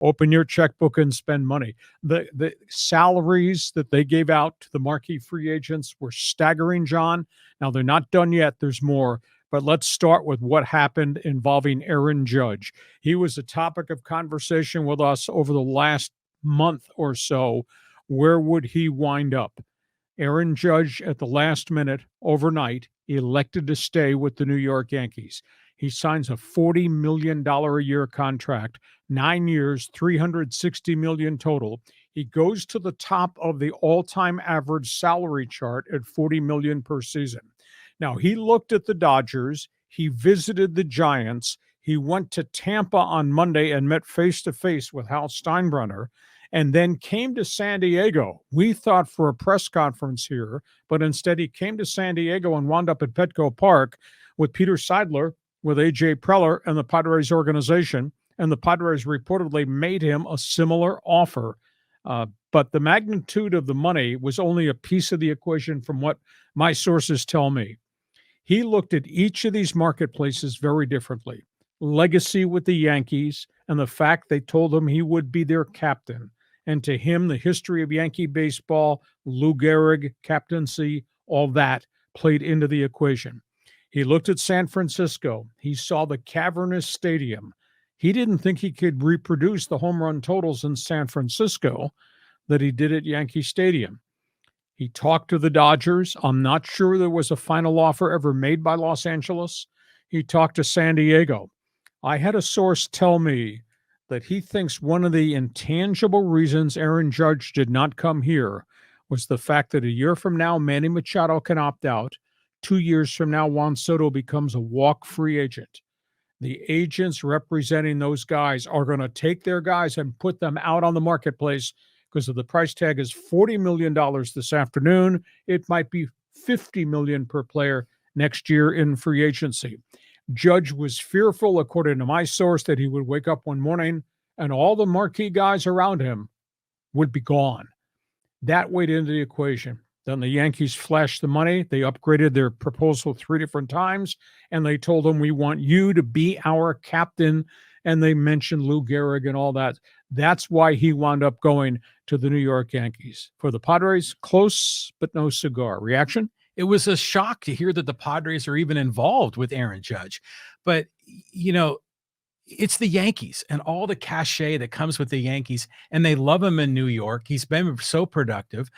Open your checkbook and spend money. The salaries that they gave out to the marquee free agents were staggering, John. Now, they're not done yet. There's more. But let's start with what happened involving Aaron Judge. He was a topic of conversation with us over the last month or so. Where would he wind up? Aaron Judge, at the last minute, overnight, elected to stay with the New York Yankees. He signs a $40 million a year contract, 9 years, $360 million total. He goes to the top of the all-time average salary chart at $40 million per season. Now, he looked at the Dodgers. He visited the Giants. He went to Tampa on Monday and met face-to-face with Hal Steinbrenner, and then came to San Diego. We thought for a press conference here, but instead he came to San Diego and wound up at Petco Park with Peter Seidler, with A.J. Preller and the Padres organization, and the Padres reportedly made him a similar offer. But the magnitude of the money was only a piece of the equation from what my sources tell me. He looked at each of these marketplaces very differently. Legacy with the Yankees and the fact they told him he would be their captain. And to him, the history of Yankee baseball, Lou Gehrig, captaincy, all that played into the equation. He looked at San Francisco. He saw the cavernous stadium. He didn't think he could reproduce the home run totals in San Francisco that he did at Yankee Stadium. He talked to the Dodgers. I'm not sure there was a final offer ever made by Los Angeles. He talked to San Diego. I had a source tell me that he thinks one of the intangible reasons Aaron Judge did not come here was the fact that a year from now, Manny Machado can opt out. 2 years from now, Juan Soto becomes a walk free agent. The agents representing those guys are going to take their guys and put them out on the marketplace because of the price tag is $40 million this afternoon. It might be $50 million per player next year in free agency. Judge was fearful, according to my source, that he would wake up one morning and all the marquee guys around him would be gone. That weighed into the equation. Then the Yankees flashed the money. They upgraded their proposal 3 different times, and they told him, we want you to be our captain. And they mentioned Lou Gehrig and all that. That's why he wound up going to the New York Yankees. For the Padres, close but no cigar. Reaction? It was a shock to hear that the Padres are even involved with Aaron Judge. But, it's the Yankees and all the cachet that comes with the Yankees, and they love him in New York. He's been so productive.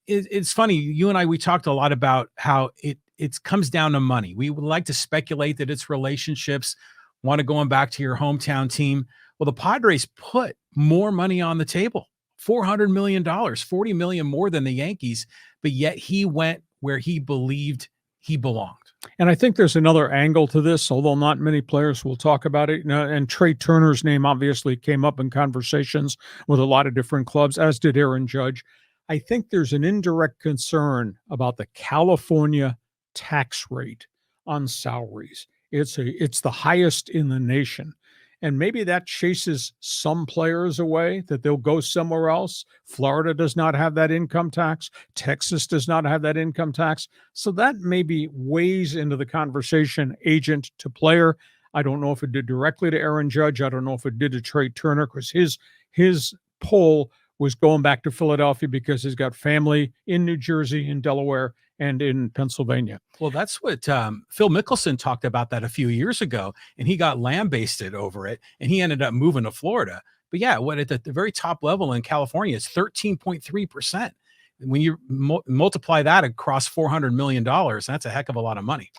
It's funny. You and I, we talked a lot about how it comes down to money. We would like to speculate that it's relationships, want to going back to your hometown team. Well, the Padres put more money on the table, $400 million, $40 million more than the Yankees, but yet he went where he believed he belonged. And I think there's another angle to this, although not many players will talk about it. And Trey Turner's name obviously came up in conversations with a lot of different clubs, as did Aaron Judge. I think there's an indirect concern about the California tax rate on salaries. It's the highest in the nation. And maybe that chases some players away, that they'll go somewhere else. Florida does not have that income tax. Texas does not have that income tax. So that maybe weighs into the conversation, agent to player. I don't know if it did directly to Aaron Judge. I don't know if it did to Trey Turner, because his poll was going back to Philadelphia because he's got family in New Jersey, in Delaware, and in Pennsylvania. Well, that's what Phil Mickelson talked about that a few years ago, and he got lambasted over it, and he ended up moving to Florida. But yeah, what at the very top level in California is 13.3%. When you multiply that across $400 million, that's a heck of a lot of money.